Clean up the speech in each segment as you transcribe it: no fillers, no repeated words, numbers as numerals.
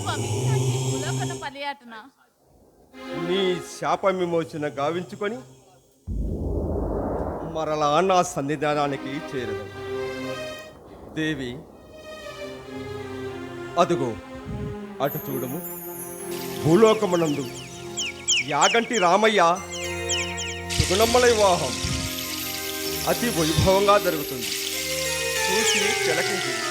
స్వామి నాకు ఈ భూలోకన పర్యటన. నీ శాప విమోచన గావించుకొని మరలా నా సన్నిధానానికి చేరదు. దేవి, అదుగో అటు చూడము. భూలోకమునందు యాగంటి రామయ్య సుగుణమ్మల వివాహం అతి వైభవంగా జరుగుతుంది. చూసి తిలకించింది.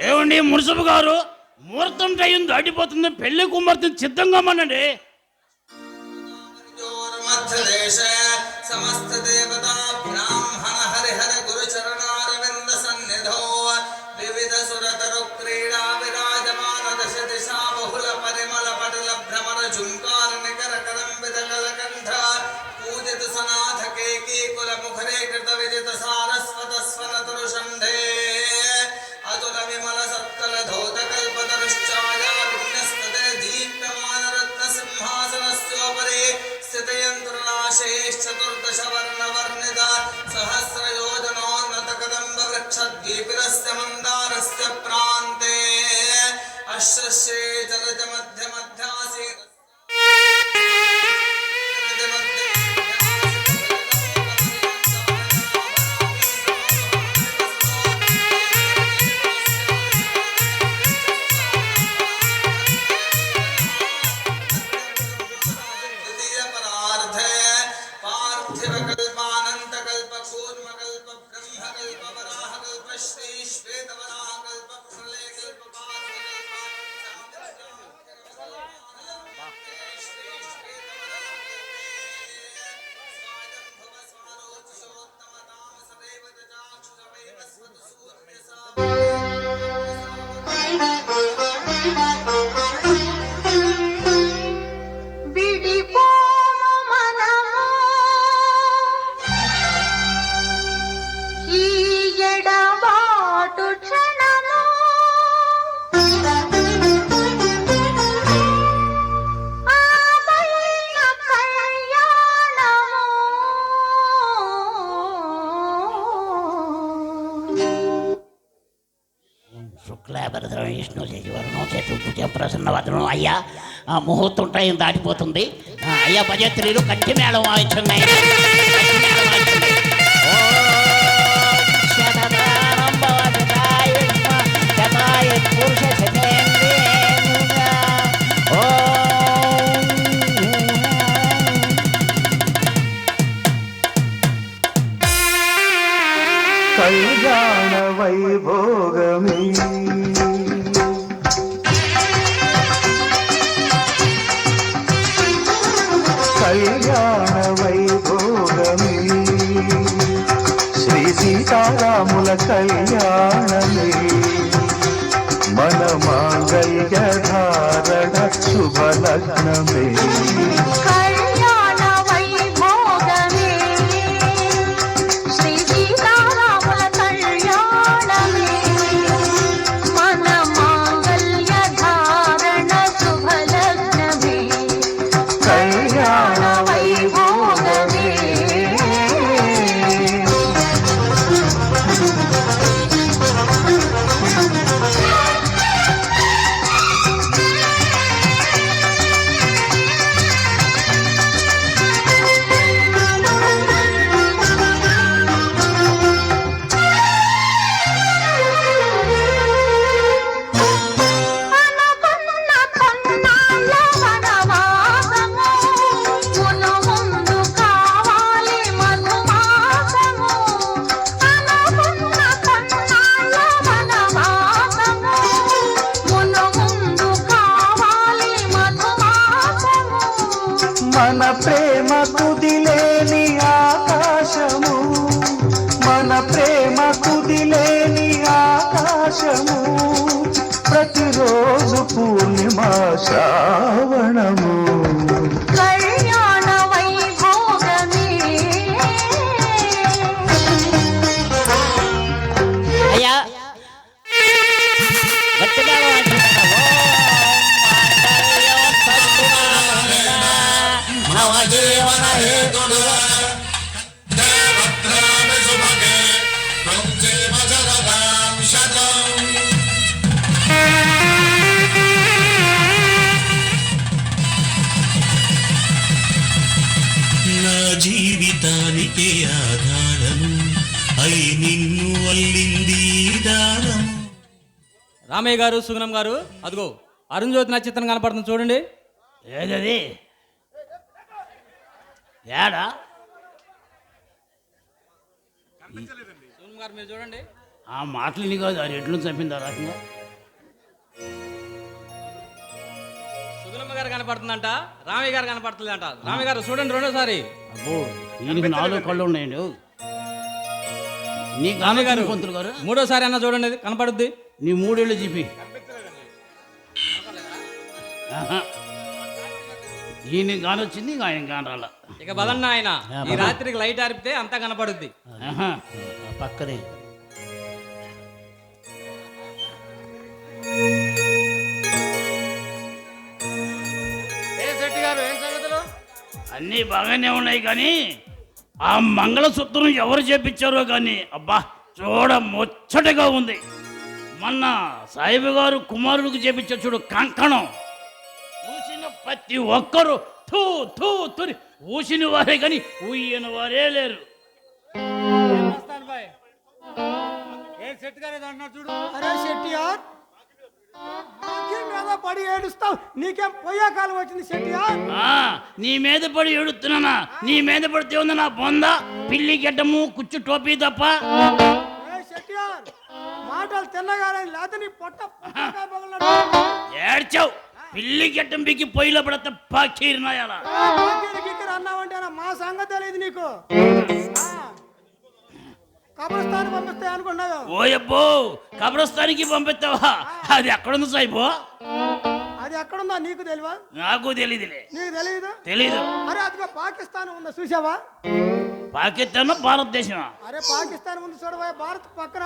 ఏమండి మున్సబు గారు, ముహూర్తం టైం దాటిపోతుంది, పెళ్లి కుమార్తెను సిద్ధంగా మనండి. సమస్త దేవతా బ్రాహ్మణ హరిహర గురు చరణారవింద సన్నిధో వివిధ సురతరు క్రీడా విరాజమాన దశ దిశా బహుళ పరిమళ పటల భ్రమర జుంకార నికర కలంబిత కలకంఠ పూజిత సనాథ కేకీ కుల ముఖరే కృత విజిత సారస్వత స్వనతరు షంఢే అతుల విమల సత్తల ధౌత కల్పతరుశ్చాయా విన్యస్తతే దీప్యమాన రత్న సింహాసనస్యోపరి స్థితయంత్రనాశేశ్చతుర్దశ వర్ణవర్ణిత సహస్రయోజనోన్నత కదంబ వృక్షద్వీపిరస్య మందారస్య ప్రాంతే అశ్రశ్రే జలజ మధ్య మధ్యాసి శుక్లాభరద్రం విష్ణు శశివరణం చతుర్భుజ ప్రసన్నవదనం. అయ్యా, ముహూర్తం టైం దాటిపోతుంది. అయ్యా, భజత్రీలు కట్టి మేళం వాయిస్తున్నాయి. కళ్యాణ వైభోగమే కళ్యాణ వైభోగమే శ్రీ సీతారాముల కళ్యాణమే మన మాంగళ్య ధారణ శుభలగ్నమే కుదిలేని ఆకాశము మన ప్రేమ కుదిలేని ఆకాశము ప్రతిరోజు పూర్ణిమ శ్రావణము కళ్యాణ వైభోగమే అయ్యా గట్టిగా వాయించండి. నవజీవన హేతుడు దేవత్రామి సుభగే త్వం జీవ జరదాం శతం. నా జీవితానికే ఆధారము అయి నిన్ను వల్లింది దారం. రామయ్య గారు, సుగుణం గారు, అదిగో అరుణ్ జ్యోతి నక్షత్రం కనపడుతుంది చూడండి. ఏదది ఏడా సుగుణం గారు మీరు చూడండి. ఆ మాటలు నీ కాదు అది ఎట్లు చంపింది ఆ రకంగా. సుగుణమ్మ గారు కనపడుతుందంట, రామయ్య గారు కనపడుతుందంట. రామయ్య గారు చూడండి రెండోసారి. అబ్బో దీనికి 4 కళ్ళు ఉన్నాయండి. నీ రామయ్య గారు పంతులు గారు మూడోసారి అన్న చూడండి కనపడుద్ది. నీ 3 ఏళ్ళు చెప్పి ఈయన కానొచ్చింది ఇంకా ఆయన కానరాల. ఇక బదన్న ఆయన ఈ రాత్రికి లైట్ ఆరిపితే అంతా కనపడుద్ది. పక్కనే అన్నీ బాగానే ఉన్నాయి కానీ ఆ మంగళసూత్రం ఎవరు చేపించారో కానీ అబ్బా చూడ ముచ్చటగా ఉంది. మొన్న సాయిబు గారు కుమారుడికి చేపించారు చూడు కంకణం. ఊసిన ప్రతి ఒక్కరు థూ థూ తుని ఊసిన వారే కానీ ఊయన వారే లేరు. అరే శెట్టియార్ నాకేం మీద పడి ఏడుస్తావు? నీకేం పోయే కాలం వచ్చింది శెట్టియార్? నీ మీద పడి ఏడుతున్నానా? నీ మీద పడితే ఉంది నా బొంద పిల్లి గడ్డము కుచ్చు టోపీ తప్ప. శెట్టియార్ మాటలు తిన్నగానే లేత నీ పొట్ట ఏడ్చావు పిల్లి గడ్డం బిగి పొయ్యిలో పడతా పాకీరినాయాల అన్నావంటే మా సంగతి తెలియదు నీకు. కబ్రస్థానికి పంపిస్తే అనుకున్నావు. ఓయబ్బో కబ్రస్థానికి పంపిస్తావా? అది ఎక్కడుంది సాయిబో? అది ఎక్కడుందా నీకు తెలియవా? నాకు తెలియదులే. నీకు తెలియదు? తెలీదు. అరే అదిగో పాకిస్తాన్ ఉందా చూసావా? పాకిస్తాన్ భారతదేశం? అరే పాకిస్తాన్ ఉంది చూడవా భారత్ పక్కన.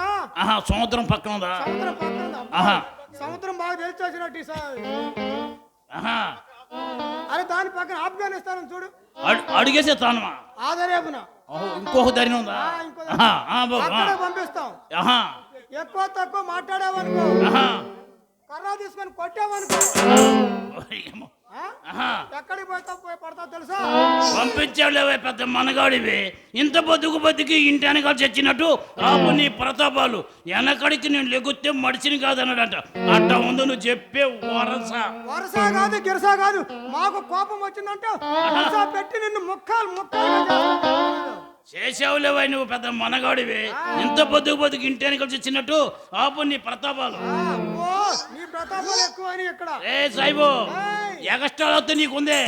సముద్రం పక్కన ఉందా? సముద్రం పక్కన ఉందా? సముద్రం బాగా తెలిసి వచ్చినట్టు సార్. అరే దాని పక్కన ఆఫ్ఘనిస్తాన్ చూడు. అడిగేసే తానమా? ఆదరేపున ఇంకొక దారి ఉందా? పంపిస్తాం. ఎక్కువ తక్కువ మాట్లాడావనుకో కర్ర తీసుకొని కొట్టావనుకో ఎక్కడికి పోయి పడతావు తెలుసా? పంపించాడులేవే పెద్ద మనగాడివి. ఇంత బతుకు ఇంటి వెనకాల చచ్చినట్టు ఆపు నీ ప్రతాపాలు. వెనకడికి నేను లెగుతే మడిచిని కాదన్నాడంట. అట్ట ముందు నువ్వు చెప్పే వరస కాదు గిరసా కాదు. మాకు కోపం వచ్చిందంటే పెట్టి నిన్ను ముక్కలు చేసావులేవా నువ్వు పెద్ద మనగాడివి. ఇంత బతుకు ఇంటి వెనకాల చచ్చినట్టు ఆపు నీ ప్రతాపాలు. నీ ప్రతాపాలు ఎక్కువ అని ఇక్కడ. ఏ సాయిబు ఎగస్ట్రా నీకుందే.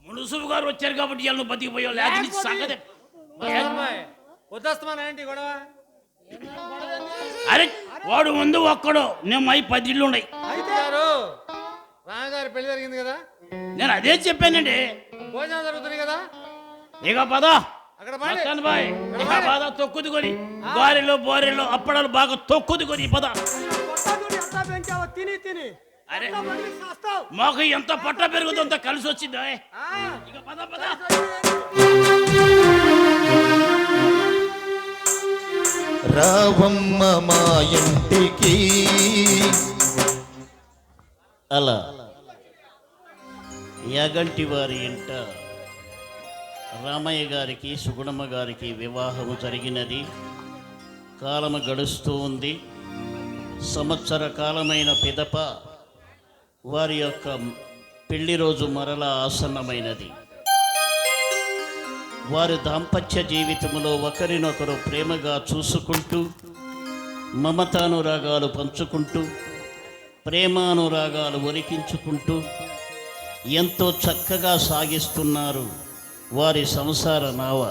మునుసుబు గారు వచ్చారు కాబట్టి ఇవాళ నువ్వు బతికిపోయావు. లేకపోతే సంగతి వద్దేస్తామేంటి గొడవ? అరే వాడు ముందు ఒక్కడు నేను 10 ఇళ్ళు ఉన్నాయి. రామగారు పెళ్లి జరిగింది కదా, నేను అదే చెప్పానండి. భోజనం జరుగుతుంది కదా, ఇక పద బాయ్ ఇక పద తొక్కుదుకొని బోరెల్లో అప్పడాలు బాగా తొక్కుదుకొని పద. తిని తిని అరే మాకు ఎంత పట్ట పెరుగుతుందో అంత కలిసి వచ్చిందా? ఇక పద పద. రావమ్మ మా ఇంటికి అలా యాగంటి వారి ఇంట రామయ్య గారికి సుగుణమ్మ గారికి వివాహము జరిగినది. కాలము గడుస్తూ ఉంది. సంవత్సర కాలమైన పిదప వారి యొక్క పెళ్లి రోజు మరలా ఆసన్నమైనది. వారి దాంపత్య జీవితంలో ఒకరినొకరు ప్రేమగా చూసుకుంటూ మమతానురాగాలు పంచుకుంటూ ప్రేమానురాగాలు ఒలికించుకుంటూ ఎంతో చక్కగా సాగిస్తున్నారు వారి సంసార నావ.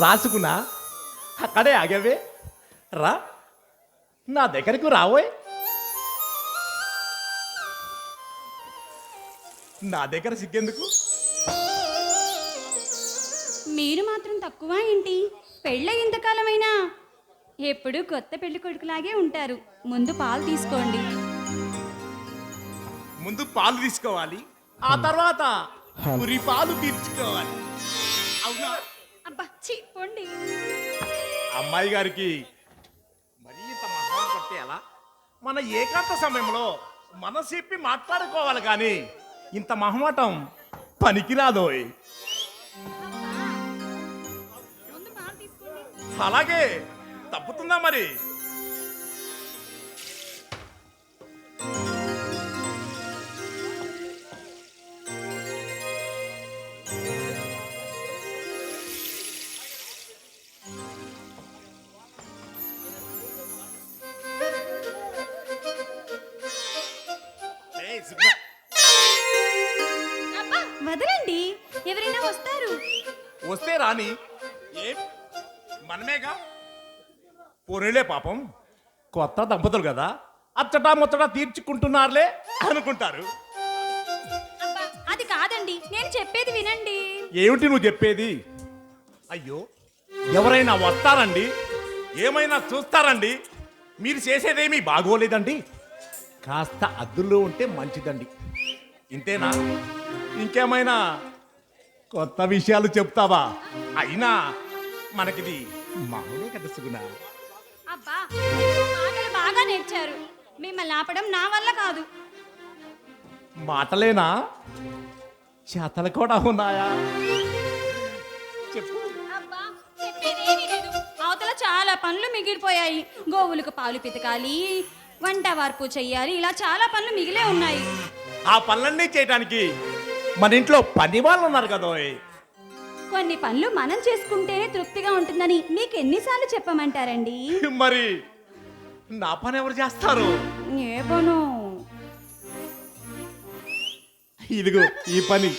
రాసుకున్నా అక్కడే ఆగవే, రా నా దగ్గరకు రావోయ్. నా దగ్గర సిగ్గెందుకు? మీరు మాత్రం తక్కువ ఏంటి? పెళ్ళ ఇంతకాలమైనా ఎప్పుడు కొత్త పెళ్లి కొడుకులాగే ఉంటారు. ముందు పాలు తీసుకోండి. ముందు పాలు తీసుకోవాలి, ఆ తర్వాత పురి పాలు తీర్చుకోవాలి. అవునా? అబ్బా పోండి. అమ్మాయి గారికి మరీ ఇంత మహా పడితే ఎలా? మన ఏకాంత సమయంలో మనసిప్పి మాట్లాడుకోవాలి కానీ ఇంత మహమాటం పనికిరాదోయ్. ముందు పాలు తీసుకోండి. అలాగే తప్పుతుందా మరి? అబ్బా వదలండి, ఎవరైనా వస్తారు. వస్తే రాని, ఏం మనమేగా. పోనీలే పాపం, కొత్త దంపతులు కదా, అచ్చటా ముచ్చటా తీర్చుకుంటున్నారులే అనుకుంటారు. అబ్బా అది కాదండి, నేను చెప్పేది వినండి. ఏమిటి నువ్వు చెప్పేది? అయ్యో, ఎవరైనా వస్తారండి, ఏమైనా చూస్తారండి, మీరు చేసేదేమీ బాగోలేదండి. కాస్త అద్దుల్లో ఉంటే మంచిదండి. ఇంతేనా? ఇంకేమైనా కొత్త విషయాలు చెప్తావా? అయినా మనకిది మామూలే కదా సుగుణ. అబ్బా మాటలు బాగా నేర్చారు. మిమ్మల్ని ఆపడం నా వల్ల కాదు. మాటలేనా, చేతలు కూడా ఉన్నాయా? చెప్పు. అబ్బా చెప్పేదేమీ లేదు. అవతల చాలా పనులు మిగిలిపోయాయి. గోవులకు పాలు పితకాలి, వంట వార్పు చెయ్యాలి, ఇలా చాలా పనులు మిగిలే ఉన్నాయి. ఆ పనులన్నీ చేయడానికి మన ఇంట్లో పని వాళ్ళు ఉన్నారు కదా. కొన్ని పనులు మనం చేసుకుంటేనే తృప్తిగా ఉంటుందని మీకు ఎన్నిసార్లు చెప్పమంటారండి? మరి నా పని ఎవరు చేస్తారు? ఏ పను? ఇదిగో ఈ పని.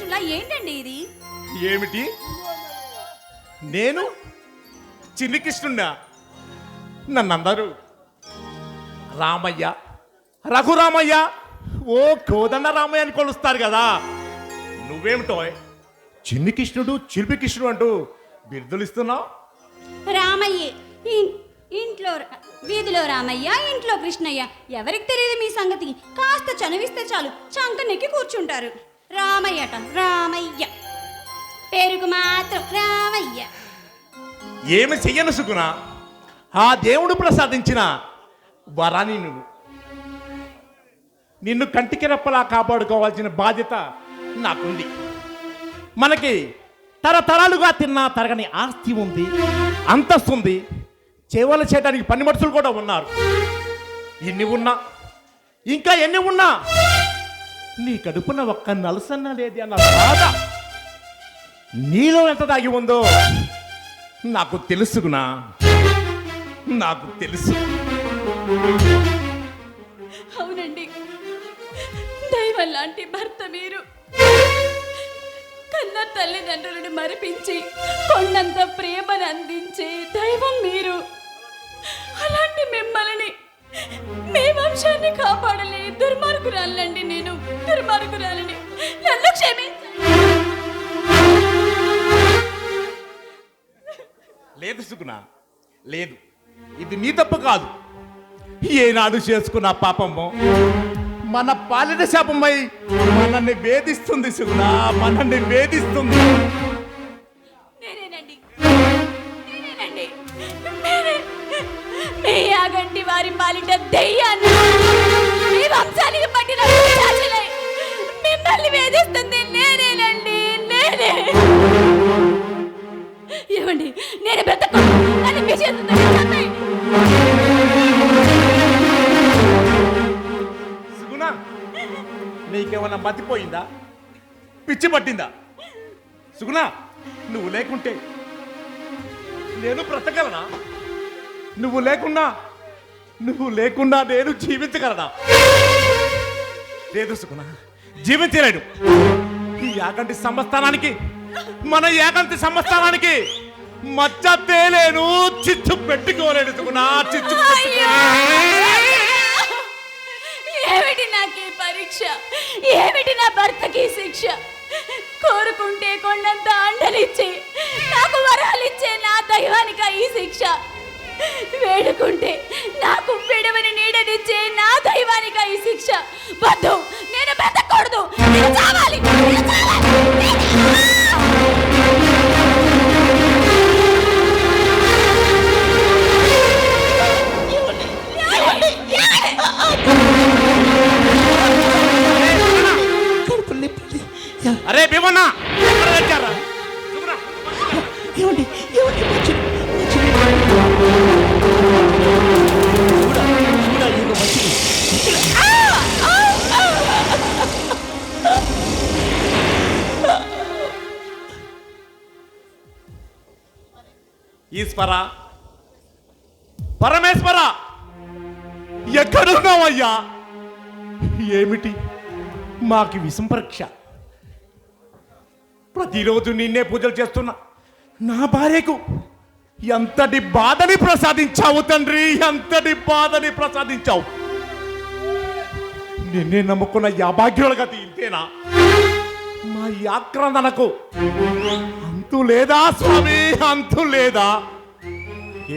కృష్ణులా ఏంటండి ఇది? ఏమిటి? నేను చిన్ని కృష్ణున్నా? నన్నందరూ రామయ్య, రఘురామయ్య, ఓ కోదండ రామయ్య అని కొలుస్తారు కదా. నువ్వేమిటో చిన్ని కృష్ణుడు, చిలిపి కృష్ణుడు అంటూ బిరుదులు ఇస్తున్నావు? రామయ్యే ఇంట్లో వీధిలో రామయ్య, ఇంట్లో కృష్ణయ్య. ఎవరికి తెలియదు మీ సంగతి? కాస్త చనువిస్తే చాలు చంక నెక్కి కూర్చుంటారు. రామయ్యట రామయ్య, పేరుకు మాత్రం రామయ్య. ఏమి చెయ్యను సుగుణ, ఆ దేవుడు ప్రసాదించిన వరాన్ని నిన్ను కంటికి రెప్పలా కాపాడుకోవాల్సిన బాధ్యత నాకుంది. మనకి తరతరాలుగా తిన్న తరగని ఆస్తి ఉంది, అంతస్తుంది, సేవలు చేయడానికి పని మనుషులు కూడా ఉన్నారు. ఎన్ని ఉన్నా, ఇంకా ఎన్ని ఉన్నా నీ కడుపున ఒక్క నలుసన్న లేది అన్న బాధ నీలో ఎంత దాగి ఉందో నాకు తెలుసుగునా, నాకు తెలుసు. అవునండి, దైవం లాంటి భర్త మీరు. కన్న తల్లిదండ్రులను మరిపించి కొండంత ప్రేమను అందించే దైవం మీరు. అలాంటి మిమ్మల్ని, మీ వంశాన్ని కాపాడలేని దుర్మార్గురాలండి నేను, దుర్మార్గురాలని. నన్ను క్షమించండి. లేదు సుగుణ, లేదు, ఇది నీ తప్పు కాదు. ఏనాడు చేసుకున్న పాపము మన పాలిట శాపమై మనల్ని వేధిస్తుంది సుగుణ, మనల్ని వేధిస్తుంది. నేనేనండి, మీ యాగంటి వారి పాలిట దెయ్యాన్ని, మీ వంశానికి పట్టిన పిశాచినై మిమ్మల్ని వేధిస్తుంది నేనేనండి, నేనే. ఏమండి, నేను బ్రతకు, నన్ను మీ చేతులతో చంపేయండి. సుగుణ, నీకేమన్నా మతిపోయిందా? పిచ్చి పట్టిందా? సుగుణ, నువ్వు లేకుంటే నేను బ్రతకగలనా? నువ్వు లేకుండా నేను జీవించగలనా? లేదు సుగుణ, జీవించలేడు. ఈ యాగంటి సంస్థానానికి, మన యాగంటి సంస్థానానికి మచ్చ తేలేను, చిచ్చు పెట్టుకోలేడు సుగుణ, చిచ్చు ఏమిటి నాకు ఈ పరీక్ష? ఏమిటి నా భర్తకి శిక్ష? కోరుకుంటే కొండంత అండలిచ్చి నాకు వరాలిచ్చే నా దైవానికి ఈ శిక్ష. వేడుకుంటే నాకు విడవని నీడనిచ్చే నా దైవానికి ఈ శిక్ష. వద్దు, నేను బ్రతకూడదు, నేను చావాలి, నేను చావాలి. అరే భీమన్న, ఎక్కడ తెచ్చారా? ఈశ్వర, పరమేశ్వర, ఎక్కడున్నావయ్యా? ఏమిటి మాకి విషం పరీక్ష? ప్రతిరోజు నిన్నే పూజలు చేస్తున్నా నా భార్యకు ఎంతటి బాధని ప్రసాదించావు తండ్రి, ఎంతటి బాధని ప్రసాదించావు. నిన్నే నమ్ముకున్న యాభాగ్యుల గతి ఇంతేనా? మా యాక్రందనకు అంతు లేదా స్వామి, అంతు లేదా?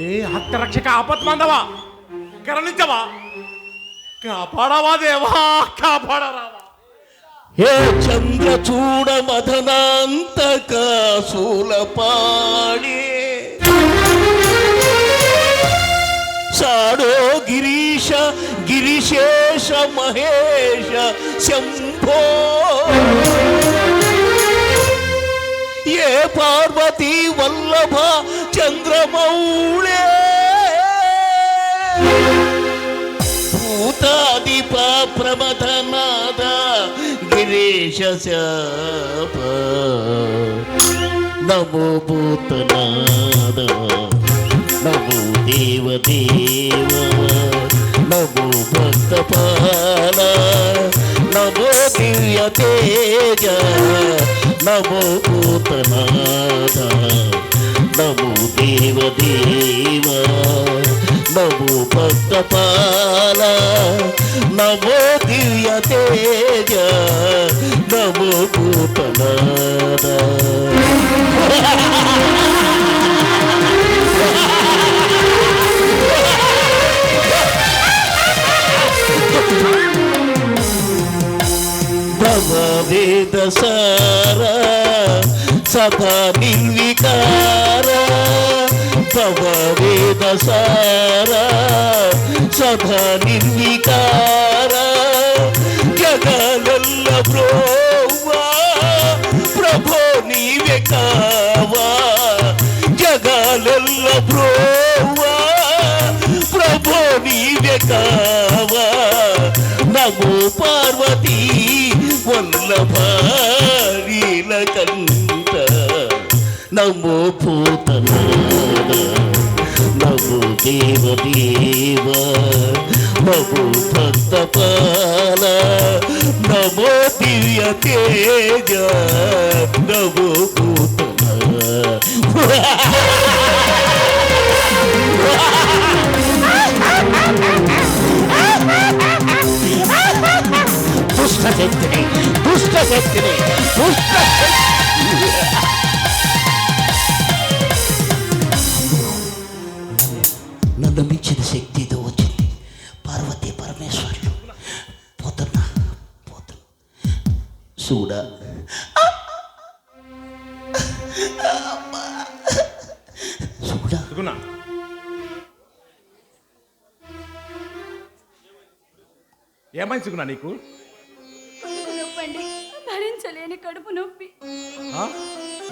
ఏ ఆత్మరక్షక ఆపత్మందవా, కరుణించవా, కాపాడవా దేవా, కాపాడరావా. ఏ చంద్ర చూడ మదనాంతక శూలపాణి సాడో గిరీశ గిరిశేష మహేశ శంభో ఏ పార్వతీ వల్లభ చంద్రమౌళే భూతాదిప ప్రమథనాద గిరీశ శాప నమో భూతనాద నమో దేవదేవ నమో భక్తపాల నమో దివ్య తేజ నమో భూతనాథ నమో దేవదేవ నమో భక్తపాల నమో దివ్య తేజ నమో భూతనాథ. వేద సార సదా నిర్వికార భవ వేద సార సదా నిర్వికార జగలల్ల బ్రోవా ప్రభో నీవే కావా జగలల్ల బ్రోవా ప్రభో నీవే కావా నమో పార్వతీ వల్లభ నీలకంఠ నమో భూతనాథ నమో దేవదేవ నమో భక్తపాల నమో దివ్య తేజ నమో భూతనాథ. దుష్టశక్తిని దుష్టశక్తిని నన్ను మించిన శక్తితో వచ్చింది పార్వతీ పరమేశ్వరులు. పోతున్నా చూడా చూడా ఏమైంది సుగుణ నీకు? కడుపు నొప్పండి, భరించలేని కడుపు నొప్పి. ఆ?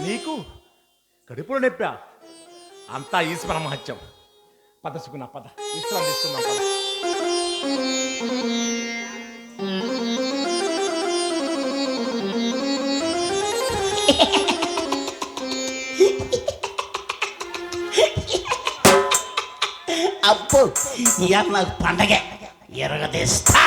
నీకు కడుపులో నొప్పా? అంతా ఈశ్వర మహత్యం. పద సుగుణ పద, విశ్రాంతి తీసుకుందాం పద. అప్పు ఇవాళ నాకు పండగే ఎరగదీస్తా.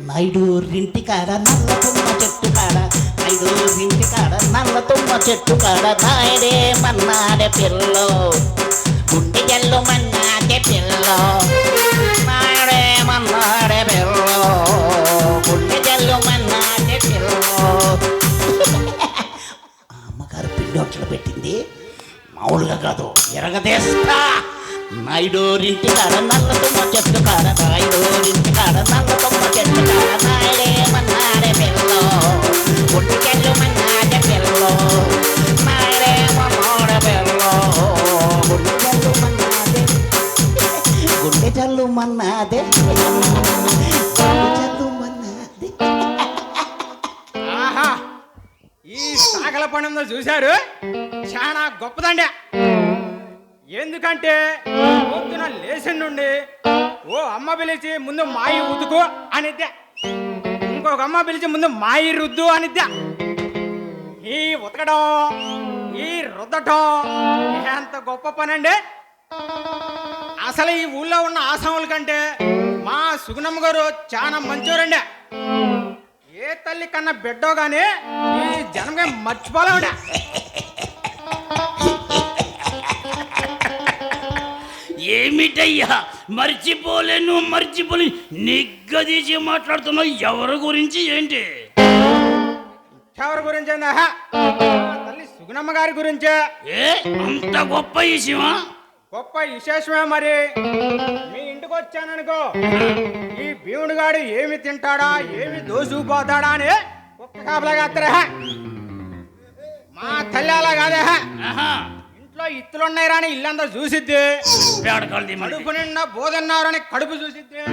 నైడూరింటి కాడ నల్ల తుమ్మ చెట్టు కాడ నైడూరింటి కాడ నల్ల తుమ్మ చెట్టు కాడ నాయడే మన్నాడే పిల్లో గుండె జల్లు మన్నాడే పిల్లో నాయడే మన్నాడే పిల్లో గుండె జల్లు మన్నాడే పిల్లో. అమ్మగారు పిండోట్లు పెట్టింది మామూలుగా కాదు, ఎరగదీస్తా. నాయుడోరింటి కాడ నల్ల తుమ్మ చెట్టు కాడ నాయుడోరింటి కాడ నల్ల తుమ్మ చెట్టు కాడ నాయుడే మన్నాడే పిల్లో గుండెకెళ్ళు మన్నాడే పిల్లో నాయుడే మన్నాడే పిల్లో గుండెకెళ్ళు మన్నాడే గుండె జల్లు మన్నాదే జల్లు మన్నాదే. ఆహా, ఈ సాగల పనుందో చూశారు, చాలా గొప్పదండి. ఎందుకంటే పొద్దున లేచి నుండి ఓ అమ్మ పిలిచి ముందు మాయి ఉతుకు అనిద్దా, ఇంకొక అమ్మ పిలిచి ముందు మాయి రుద్దు అనిద్దా. ఈ ఉతకడం ఈ రుద్దటం ఎంత గొప్ప పని అండి. అసలు ఈ ఊళ్ళో ఉన్న ఆసాముల కంటే మా సుగుణమ్మ గారు చాలా మంచివారండి. ఏ తల్లి కన్నా బిడ్డో గానీ ఈ జనంగా మర్చిపోలేండి. ఏమిటయ్యా మర్చిపోలేను నిగ్గదీసి మాట్లాడుతున్నావు? ఎవరి గురించి ఏంటి? ఎవరి గురించి తల్లి సుగుణమ్మ గారి గురించే. ఏ అంత గొప్ప విషయమా? గొప్ప విశేషమే. మరి మీ ఇంటికి వచ్చాననుకో, ఈ భీముడు గాడు ఏమి తింటాడా ఏమి దోసుకుపోతాడా అని ఒక్క కాపలాగా వస్తారా. మా తల్లి అలా కాదే, ఇంట్లో ఇత్తులున్నాయి రాని ఇల్లంతా చూసిద్ది, కడుపు నిండా బోధన్నారని కడుపు చూసిద్ది,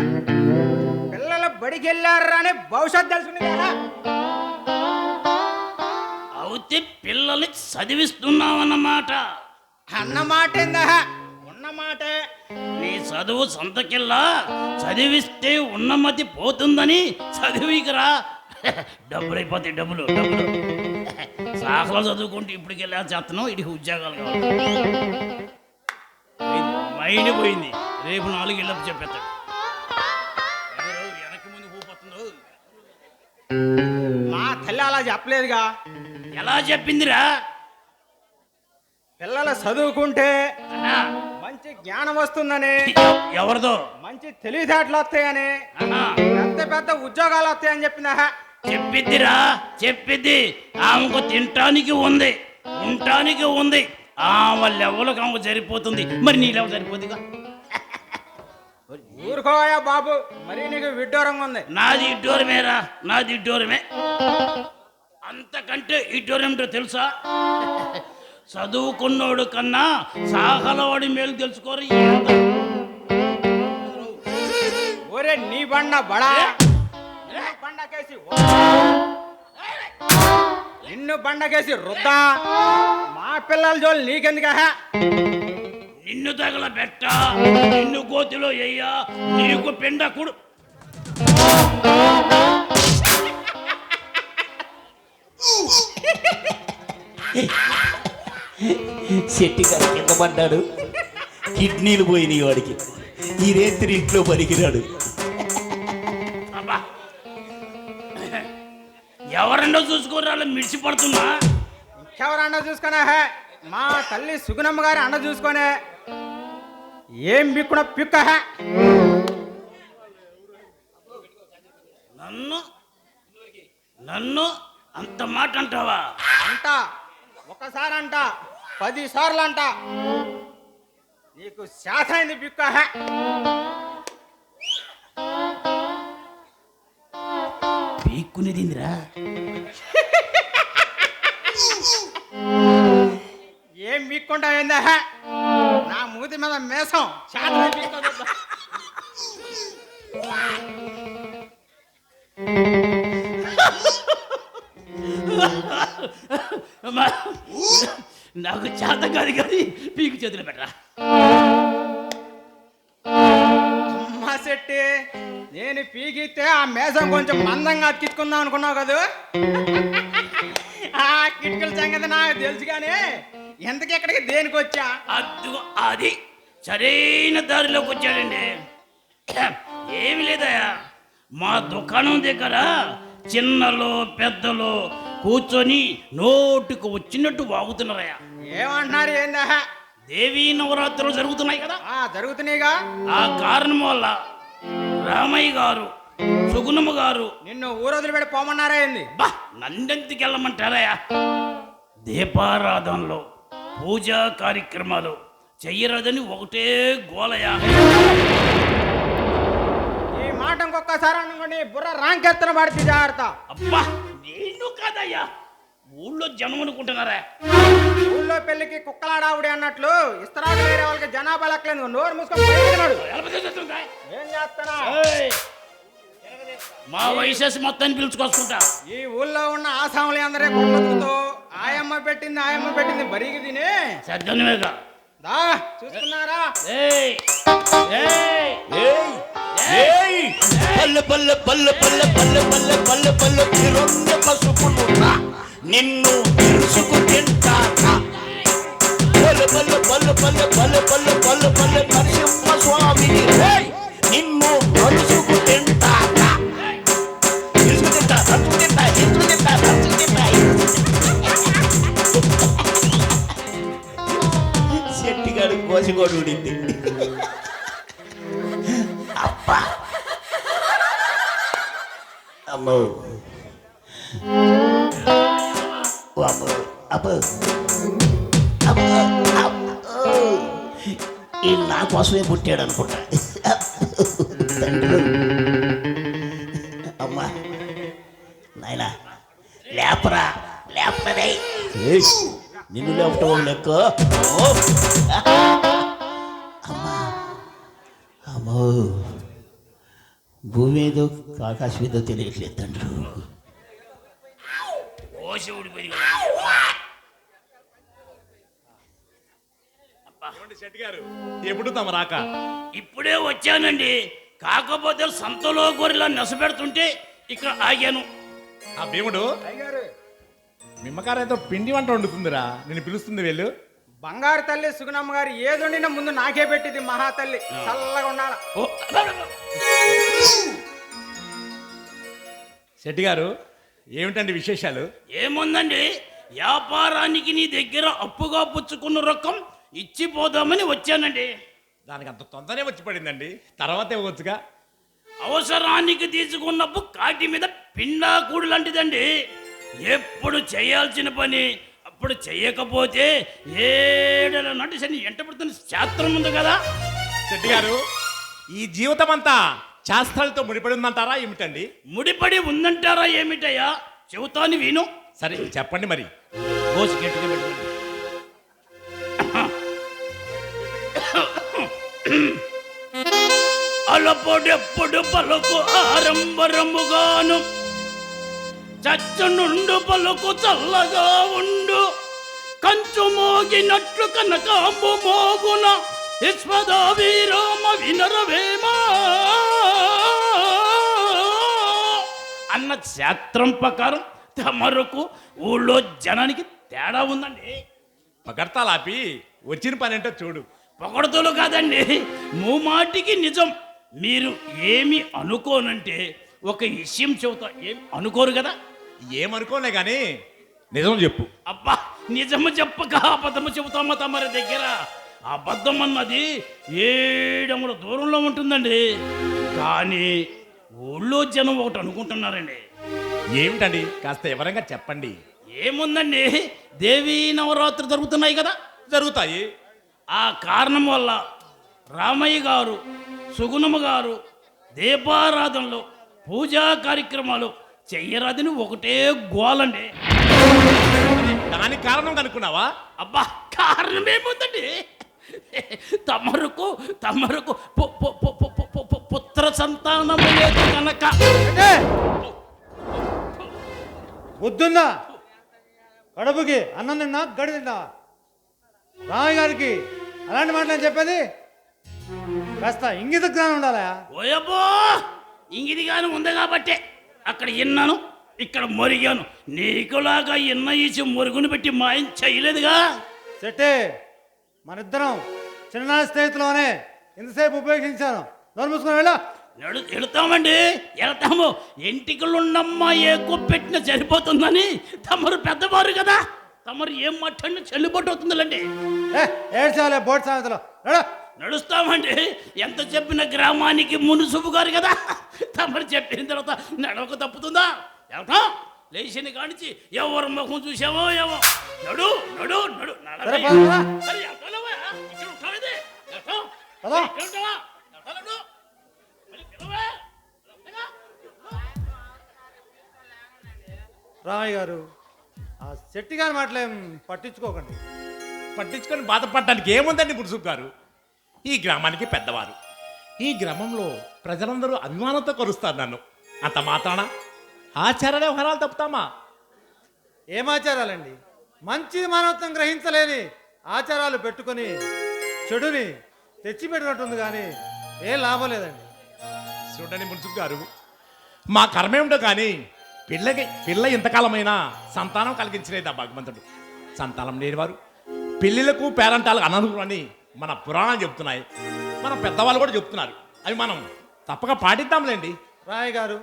పిల్లలు బడికి వెళ్ళారని భవిష్యత్తు తెలుసుకునేదా. అవుతే పిల్లల్ని చదివిస్తున్నావన్నమాట. అన్నమాట ఏందా? ఉన్నమాటే. నీ చదువు సంతకెళ్ళా, చదివిస్తే ఉన్నమతి పోతుందని చదివికిరా. డబ్బులు అయిపోతాయి, డబ్బులు సాకలో చదువుకుంటే ఇప్పటికెళ్ళా చేస్తున్నావు, ఇటు ఉద్యోగాలు కావాలి. మైండ్ పోయింది, రేపు 4 ఇళ్ళకు చెప్పేస్తాడు. వెనక్కి ముందు పోతుందో. మా తల్లి అలా చెప్పలేదుగా. ఎలా చెప్పిందిరా? పిల్లలు చదువుకుంటే ఆహా. మంచి జ్ఞానం వస్తుందని, ఎవరిదో? మంచి తెలివితేటలు వస్తాయని, ఆహా. పెద్ద పెద్ద ఉద్యోగాలు వస్తాయని చెప్పిందా. చెప్పిద్దిరా, చెప్పిద్ది. ఆమెకు తినటానికి ఉంది, ఉండటానికి ఉంది. ఆమె లెవెల్కి ఆమెకు సరిపోతుంది, మరి నీ లెవెల్ సరిపోతుందిగా. ఊరుకోయా బాబు, మరి నీకు విడ్డూరంగా ఉంది. నాది ఇడ్డోరమేరా, నాది ఇడ్డోరమే. అంతకంటే ఇడ్డోరేమిటో తెలుసా? చదువుకున్నోడు కన్నా సాగలవాడి మేలు తెలుసుకోరు. ఒరే నీ బండ బడా, నిన్ను బండకేసి నిన్ను బండకేసి రుద్దా, మా పిల్లల జోలు నీకెందుక? నిన్ను తగల పెట్ట, నిన్ను గోతిలో ఎయ్యా, నీకు పిండ కుడు. శెట్టి గారు కింద పడ్డాడు, కిడ్నీలు పోయినాయి వాడికి. ఈ రేత్రి ఇంట్లో పనికిరాడు. అబ్బా, ఎవరన్నా చూసుకోరా మిడిచిపడుతున్నా. ఇంకెవరు అండ చూసుకునే? మా తల్లి సుగుణమ్మ గారి అండ చూసుకొనే. ఏం బిక్కున పిక్క. నన్ను నన్ను అంత మాట అంటావా? అంట, ఒకసారి అంట, 10 సార్లు అంట. నీకు శాతైంది బిక్క. పీక్కునేదిందిరా. ఏం బిక్కుంటా ఏందా? నా మూతి మీద మేసం శాతం బిక్కు. అమ్మా, నాకు చేత కాదు కానీ పీకు చేతులు పెట్టరా. అమ్మ శెట్టి, నేను పీకితే ఆ మేసం కొంచెం మందంగా అతికించుకుందాం అనుకున్నావు కదా. ఆ కిటికల సంగతి నాకు తెలుసు కానీ ఎంతకెక్కడికి దేనికి వచ్చా? అద్దుగో అది సరైన దారిలోకి వచ్చాడండి. ఏమి లేదయా, మా దుకాణం దగ్గర చిన్నలు పెద్దలు కూర్చొని నోటుకు వచ్చినట్టు వాగుతున్నారయ్యా. ఏమంటున్నారు ఏందా? దేవీ నవరాత్రులు జరుగుతున్నాయి కదా, జరుగుతున్నాయిగా. ఆ కారణం వల్ల రామయ్య గారు, సుగుణమ్మ గారు నిన్ను ఊరొదిలి పెట్టి పోమన్నారా ఏంది? బా, నందెందుకు వెళ్ళమంటారయ్యా? దీపారాధనలో పూజా కార్యక్రమాలు చెయ్యరాదని ఒకటే గోలయా. ఈ మాట ఇంకొకసారి అనుకోండి, బుర్ర రాంకెత్తన పడితే జాగ్రత్త. అబ్బా, నేను కాదయ్యా, ఊళ్ళో జనం అనుకుంటున్నారా? ఊళ్ళో పెళ్లికి కుక్కలాడావుడి అన్నట్లు ఇస్తరాకు వేరే వాళ్ళకి జనాభా లెక్కలేదు. నోరు మూసుకొని బయటకున్నాడు. ఏం చేస్తానా? ఏయ్, మా వయసేసి మొత్తాన్ని పిలుచుకొస్తుంటా. ఈ ఊళ్ళో ఉన్న ఆసాములు అందరే కొట్లతో ఆయమ్మ పెట్టింది బరిగి తిని సద్దనువేగా. దా చూసుకున్నారా? ఏయ్ ఏయ్ ఏయ్, పల్లె పల్లె పల్లె పల్లె పల్లె పల్లె పల్లె పల్లె తిరున్న పసుపులున్నా నిన్ను తెలుసుకు తింటానా. పల్లె పల్లె పల్లె పల్లె పల్లె పల్లె పల్లె పల్లె నరసింహ స్వామిని నిన్ను తెలుసుకు తింటానా. తెలుసుకు తింటా, రంచుకు తింటా, హించుకు తింటా, రంచుకు తింటా. శెట్టిగాడు కోసిగోడు ఊడింది. అబ్బా, అమ్మో అమ్మో అబ్బో అబ్బో, ఈ నా కోసమే పుట్టాడు అనుకుంటా. తండ్రి, అమ్మా నాయనా లేపరా, లేపరే. నిన్ను లేపటం లెక్క. అమ్మా అమ్మో, భూమి ఏదో ఆకాశం ఏదో తెలియట్లేదు తండ్రి. ఓసి ఊడిపోయి శెట్టి గారు ఎప్పుడు తమ రాక? ఇప్పుడే వచ్చానండి. కాకపోతే సంతలో గొర్రెలా నెసపెడుతుంటే ఇక్కడ ఆగాను. ఆ భీముడు మిమ్మకారు ఏదో పిండి వంట వండుతుందిరా, నేను పిలుస్తుంది వెళ్ళు. బంగారు తల్లి సుగుణమ్మ గారు ఏదొండినా ముందు నాకే పెట్టింది. మహాతల్లి చల్లగా ఉండాల. ఓ, శెట్టి గారు ఏమిటండి విశేషాలు? ఏముందండి, వ్యాపారానికి నీ దగ్గర అప్పుగా పుచ్చుకున్న రొక్కం ఇచ్చిపోదామని వచ్చానండి. దానికి అంత తొందరనే వచ్చి పడిందండి, తర్వాత ఇవ్వచ్చుగా. అవసరానికి తీసుకున్నప్పుడు కాటి మీద పిండాకూడు లాంటిదండి. ఎప్పుడు చేయాల్సిన పని అప్పుడు చెయ్యకపోతే ఏడల నాటి శని ఎంట పడుతున్న శాస్త్రం ఉంది కదా. శెట్టి గారు, ఈ జీవితం అంతా శాస్త్రాలతో ముడిపడి ఉందంటారా ఏమిటండి? ముడిపడి ఉందంటారా ఏమిటయ్యా? చెబుతాను విను. సరే చెప్పండి మరి. గోసి గట్టిగా పెట్టుకోండి. అలపొడెప్పుడు పలుకు ఆరంభరముగాను, చచ్చనుండు పలుకు చల్లగా ఉండు, కంచు మోగినట్లు కనకాంబు మోగున, విశ్వదాభిరామ వినరవేమా అన్న శాస్త్రం ప్రకారం తమరకు ఊళ్ళో జనానికి తేడా ఉందండి. పగడతాలాపి వచ్చిన పని ఏంటో చూడు. పొగడతలు కాదండి, మూమాటికి నిజం. మీరు ఏమి అనుకోనంటే ఒక విషయం చెబుతా, ఏం అనుకోరు కదా. ఏమనుకోలే కానీ నిజం చెప్పు. అబ్బా, నిజము చెప్పక అబద్ధము చెబుతామా తమరి దగ్గర? అబద్ధం అన్నది 7 అడుగుల దూరంలో ఉంటుందండి. కానీ ఊళ్ళో జనం ఒకటి అనుకుంటున్నారండి. ఏమిటండి, కాస్త వివరంగా చెప్పండి. ఏముందండి, దేవీ నవరాత్రి జరుగుతున్నాయి కదా. జరుగుతాయి. ఆ కారణం వల్ల రామయ్య గారు, సుగుణమ్మ గారు దీపారాధనలో పూజా కార్యక్రమాలు చెయ్యరాదని ఒకటే గోలండి. దానికి కారణం కనుక్కున్నావా? అబ్బా, కారణం ఏముందండి, తమరుకు పుత్ర సంతానం లేదు కనుక. బుద్ధుందా? కడుపుకి అన్నం తిన్నా గడి తిన్నా రామయ్య గారికి అలాంటి మాటలు చెప్పేది? కాస్త ఇంగిత జ్ఞానం ఉండాలా? ఓయబ్బో, ఇంగిదిగాను ఉంది కాబట్టే అక్కడ విన్నాను, ఇక్కడ మొరిగాను. నీకులాగా ఇన్న ఇచ్చి మురుగును పెట్టి మాయం చేయలేదుగా. సెట్టే, మనిద్దరం చిన్ననాటి స్నేహితులోనే ఇంతసేపు ఉపయోగించాను. నోరు మూసుకొని వెళ్ళా. వెళుతామండి, వెళ్తాము. ఎంటికలున్నమ్మా ఎక్కువ పెట్టిన సరిపోతుందని. తమరు పెద్దవారు కదా, తమరు ఏం మాట్లాడినా చెల్లుబాటు అవుతుందండి. ఏడ్చాలే బోట్ సామెతలో. నడుస్తామండి, ఎంత చెప్పిన గ్రామానికి మునుసుపు గారు కదా. తమరు చెప్పిన తర్వాత నడవక తప్పుతుందా? వెళ్తాం. లేచిన కానించి ఎవరు ముఖం చూసావో ఏమో. నడు నడు నడు నడవే. సరే, వెళ్తావా? ఇక్కడ ఉంటావేది? వెళ్తాం. ఇక్కడ ఉంటావా? వెళ్తాను. మరి పిలవే. రామయ్య గారు, ఆ శెట్టి గారి మాటలేం పట్టించుకోకండి. పట్టించుకొని బాధపడడానికి ఏముందండి మున్సూప్ గారు? ఈ గ్రామానికి పెద్దవారు. ఈ గ్రామంలో ప్రజలందరూ అభిమానంతో కలుస్తారు నన్ను. అంత మాత్రాన ఆచార వ్యవహారాలు తప్పుతామా? ఏమాచారాలండి? మంచి మానవత్వం గ్రహించలేని ఆచారాలు పెట్టుకొని చెడుని తెచ్చిపెట్టినట్టుంది కానీ ఏం లాభం లేదండి. చూడండి మున్సూప్ గారు, మా కర్మేమిటో కానీ పిల్ల ఇంతకాలమైనా సంతానం కలిగించలేదు ఆ భగవంతుడు. సంతానం లేనివారు పెళ్ళిళ్ళకు పేరంటాలకు అనర్హులు అని మన పురాణాలు చెప్తున్నాయి, మన పెద్దవాళ్ళు కూడా చెప్తున్నారు. అవి మనం తప్పక పాటిద్దాంలేండి. రాయ్ గారు,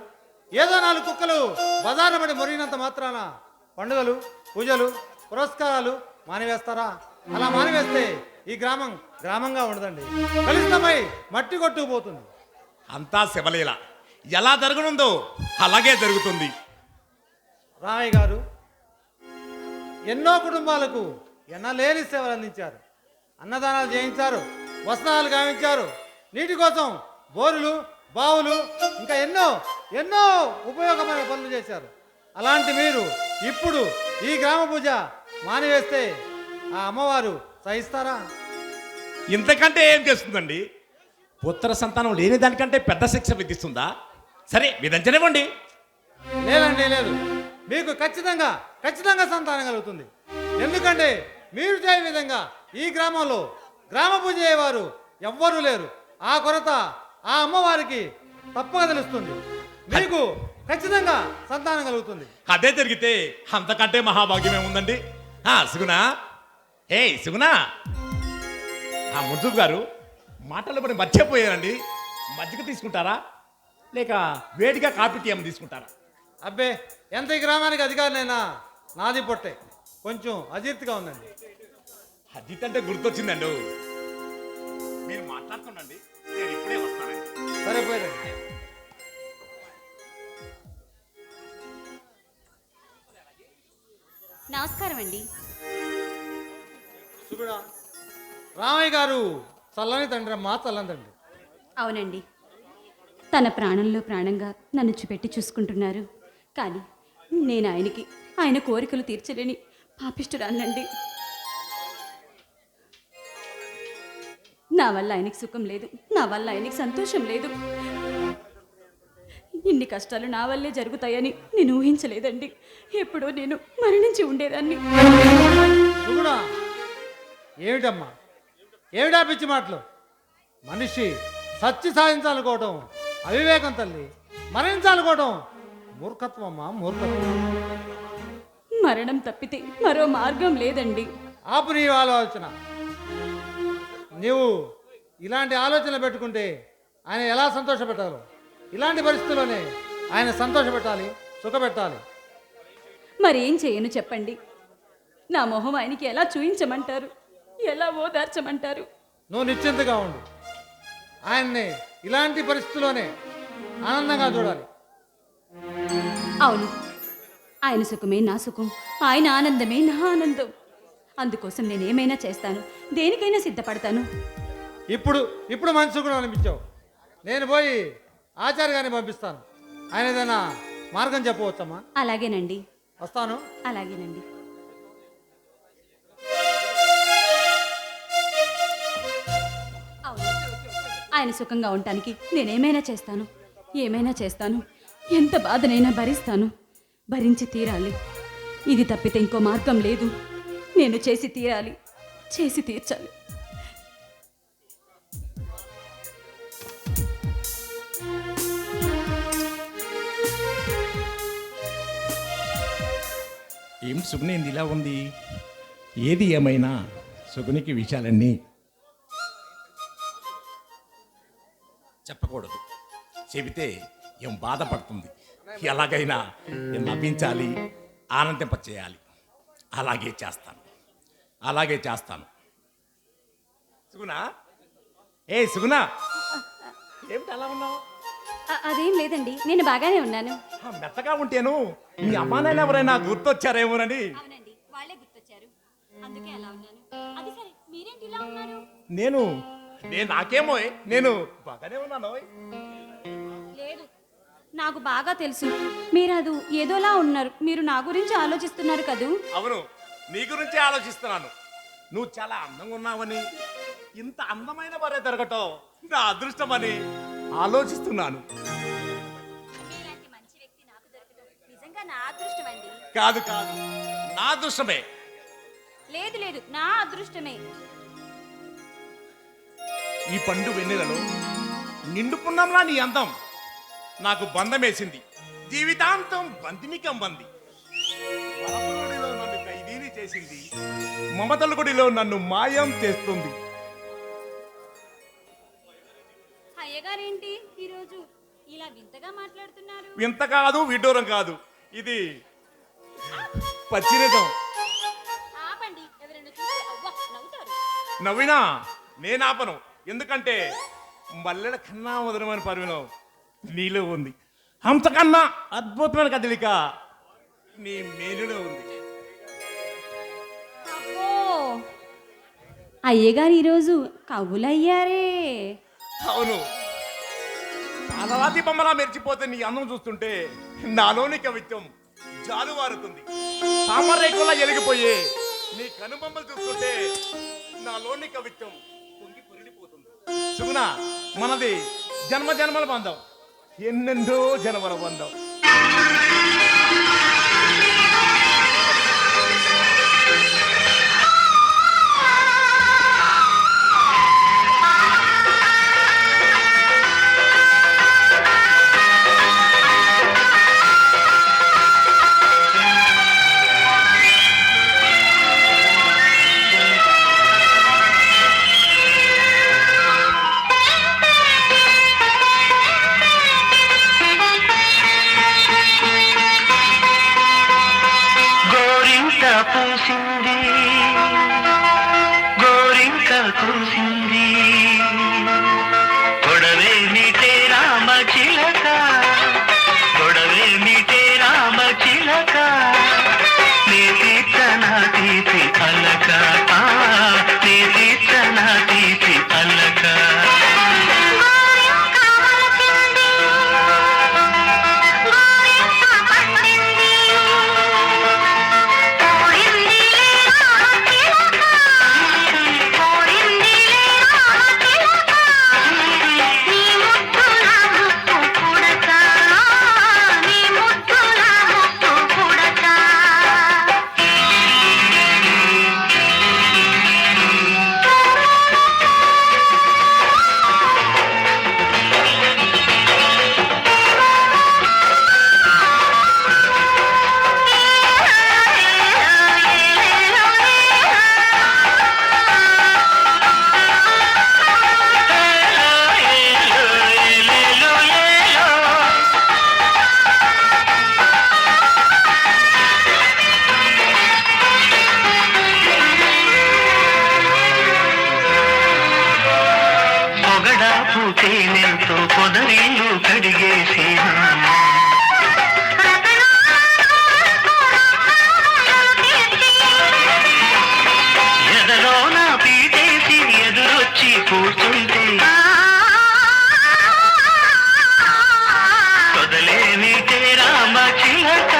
ఏదో 4 కుక్కలు బజారు పడి మొరిగినంత మాత్రాన పండుగలు, పూజలు, పురస్కారాలు మానివేస్తారా? అలా మానివేస్తే ఈ గ్రామం గ్రామంగా ఉండదండి, కలిస్తమై మట్టి కొట్టుకుపోతుంది. అంతా శివలీల. ఎలా జరగనుందో అలాగే జరుగుతుంది. రామయ్య గారు ఎన్నో కుటుంబాలకు ఎన్నలేని సేవలు అందించారు. అన్నదానాలు చేయించారు, వస్త్రాలు గావించారు, నీటి కోసం బోరులు, బావులు, ఇంకా ఎన్నో ఎన్నో ఉపయోగమైన పనులు చేశారు. అలాంటి మీరు ఇప్పుడు ఈ గ్రామ పూజ మానివేస్తే ఆ అమ్మవారు సహిస్తారా? ఇంతకంటే ఏం చేస్తుందండి? పుత్ర సంతానం లేని దానికంటే పెద్ద శిక్ష విధిస్తుందా? సరే విధించనివ్వండి. లేదండి, లేదు. మీకు ఖచ్చితంగా సంతానం కలుగుతుంది. ఎందుకంటే మీరు చేయ విధంగా ఈ గ్రామంలో గ్రామ పూజ అయ్యేవారు ఎవ్వరూ లేరు. ఆ కొరత ఆ అమ్మవారికి తప్పక తెలుస్తుంది. మీకు ఖచ్చితంగా సంతానం కలుగుతుంది. అదే జరిగితే అంతకంటే మహాభాగ్యమే ఉందండి. సుగునా, సుగునా, మున్సూప్ గారు మాటలు పడి మర్చిపోయారండి. మజ్జిగ తీసుకుంటారా లేక వేడిగా కాఫీ టీ ఏమైనా తీసుకుంటారా? అబ్బే ఎంత ఈ గ్రామానికి అధికారులైనా నాది పొట్టే కొంచెం అజీర్తిగా ఉందండి. అజిత్ అంటే గుర్తొచ్చిందండి. మీరు మాట్లాడుతుండండి, నేను ఇప్పుడే వస్తానండి. సరే పోయిరండి. నమస్కారం అండి. సుగుణ, రామయ్య గారు చల్లని తండ్రి అమ్మా, చల్లని తండ్రి. అవునండి, తన ప్రాణంలో ప్రాణంగా నన్ను పెట్టి చూసుకుంటున్నారు. కానీ నేను ఆయన కోరికలు తీర్చలేని పాపిష్టురాన్నండి. నా వల్ల ఆయనకి సుఖం లేదు, నా వల్ల ఆయనకి సంతోషం లేదు. ఇన్ని కష్టాలు నా వల్లే జరుగుతాయని నేను ఊహించలేదండి. ఎప్పుడో నేను మరణించి ఉండేదాన్ని. సుగుణ, ఏమిటమ్మా, ఏమిటా పిచ్చి మాటలు? మనిషి సచ్చి సాధించాలనుకోవటం అవివేకం తల్లి, మరణించాలనుకోవటం మూర్ఖత్వం అమ్మా, మూర్ఖత్వం. మరణం తప్పితే మరో మార్గం లేదండి. ఆపు నీ ఆలోచన. నీవు ఇలాంటి ఆలోచనలు పెట్టుకుంటే ఆయన ఎలా సంతోషపెట్టాలో, ఇలాంటి పరిస్థితుల్లోనే ఆయన సంతోషపెట్టాలి, సుఖపెట్టాలి. మరేం చేయను చెప్పండి? నా మొహం ఆయనకి ఎలా చూయించమంటారు, ఎలా ఓదార్చమంటారు? నువ్వు నిశ్చింతగా ఉండు. ఆయన్ని ఇలాంటి పరిస్థితుల్లోనే ఆనందంగా చూడాలి. అవును, ఆయన సుఖమే నా సుఖం, ఆయన ఆనందమే నా ఆనందం. అందుకోసం నేనేమైనా చేస్తాను, దేనికైనా సిద్ధపడతాను. ఇప్పుడు మంచి సుఖం అనిపించావు. నేను పోయి ఆచార్య గారిని పంపిస్తాను. ఆయన ఏదైనా మార్గం చెప్పవచ్చమ్మా? అలాగేనండి. వస్తాను. అలాగేనండి. అవును, ఆయన సుఖంగా ఉండటానికి నేనేమైనా చేస్తాను, ఏమైనా చేస్తాను. ఎంత బాధనైనా భరిస్తాను, భరించి తీరాలి. ఇది తప్పితే ఇంకో మార్గం లేదు. నేను చేసి తీరాలి, చేసి తీర్చాలి. ఏం సుగుణ ఏంది ఇలా ఉంది? ఏది ఏమైనా సుగునికి విషయాలన్నీ చెప్పకూడదు. చెబితే ఏం బాధపడుతుంది. ఎలాగైనా నవ్వించాలి, ఆనందింపచేయాలి. అలాగే చేస్తాను. సుగుణ, సుగుణ, ఏమిటి అలా ఉన్నావు? అదేం లేదండి, నేను బాగానే ఉన్నాను. మెత్తగా ఉంటేను మీ అమ్మానాయన ఎవరైనా గుర్తొచ్చారేమోనని. అవునండి, వాళ్ళే గుర్తొచ్చారు, అందుకే అలా ఉన్నాను. అది సరే, మీరేంటి ఇలా ఉన్నారు? నేను నాకేమో నేను బాగానే ఉన్నాను. లేదు, నాకు బాగా తెలుసు మీరు అది ఏదోలా ఉన్నారు. మీరు నా గురించి ఆలోచిస్తున్నారు కదూ? అవును, నీ గురించి ఆలోచిస్తున్నాను. నువ్వు చాలా అందంగా ఉన్నావని, ఇంత అందమైన వారే దొరకటం నా అదృష్టమని ఆలోచిస్తున్నాను. మంచి వ్యక్తి నాకు దొరకడం నిజంగా నా అదృష్టం అండి. కాదు, నా అదృష్టమే. లేదు, నా అదృష్టమే. ఈ పండు వెన్నెలలో నిండు పున్నంలా నీ అందం నాకు బంధమేసింది. జీవితాంతం బంతినికం బంది. గుడిలో నన్ను ఖైదీని చేసింది, మమతల గుడిలో నన్ను మాయం చేస్తుంది. అయ్యగారేంటి ఈరోజు ఇలా వింతగా మాట్లాడుతున్నారు? వింత కాదు, విడ్డూరం కాదు, ఇది పచ్చినిజం. ఆపండి, ఎవరైనా చూస్తే అవ్వ నవ్వుతారు. నవ్వినా నేనాపను. ఎందుకంటే మల్లెల కన్నా మధురమైన పరిమళం నీలో ఉంది. హంసకన్నా అద్భుతమైన కదలిక నీ మేలులో ఉంది. అబ్బో, అయ్యగారు ఈరోజు కవులయ్యారే. అవును, పాలవాతి బొమ్మలా మెరిచిపోతే నీ అందం చూస్తుంటే నాలోని కవిత్వం జాలువారుతుంది. తామరేకులా ఎలిగిపోయే నీ కనుబొమ్మలు చూస్తుంటే నాలోని కవిత్వం పొంగి పొరిగిపోతుంది. సుగుణ, మనది జన్మ జన్మల బంధం, ఎన్నెన్నో జన్మల బంధం. పూసింది గోరింక కూసింది గొడవే మీటే రామ చిలక గొడవే మీటే రామ చిలక నీ తీర్చన తీసి అలక నీ తీర్చన తీసి అలక తేనెంతో పొదరిల్లు కడిగేసి ఎదలో నా పీటేసి ఎదురొచ్చి కూర్చుంటే సొదలేని రామ చిలక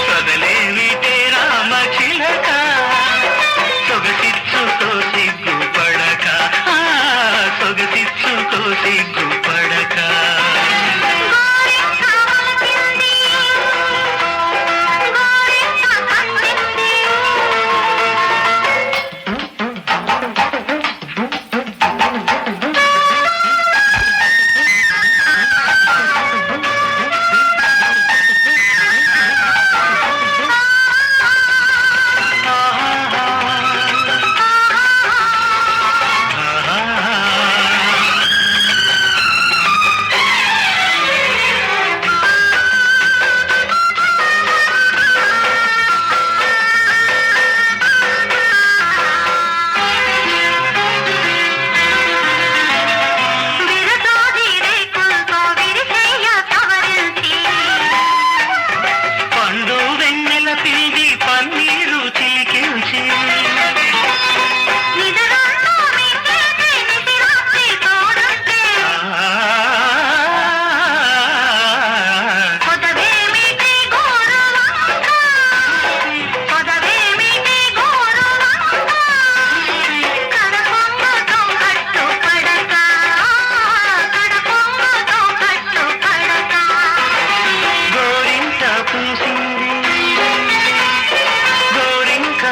సొదలేని రామ చిలక సొగసిచ్చుతో సిగ్గుపడక సొగసిచ్చుతో సిగ్గుపడక పూసింది గోరింక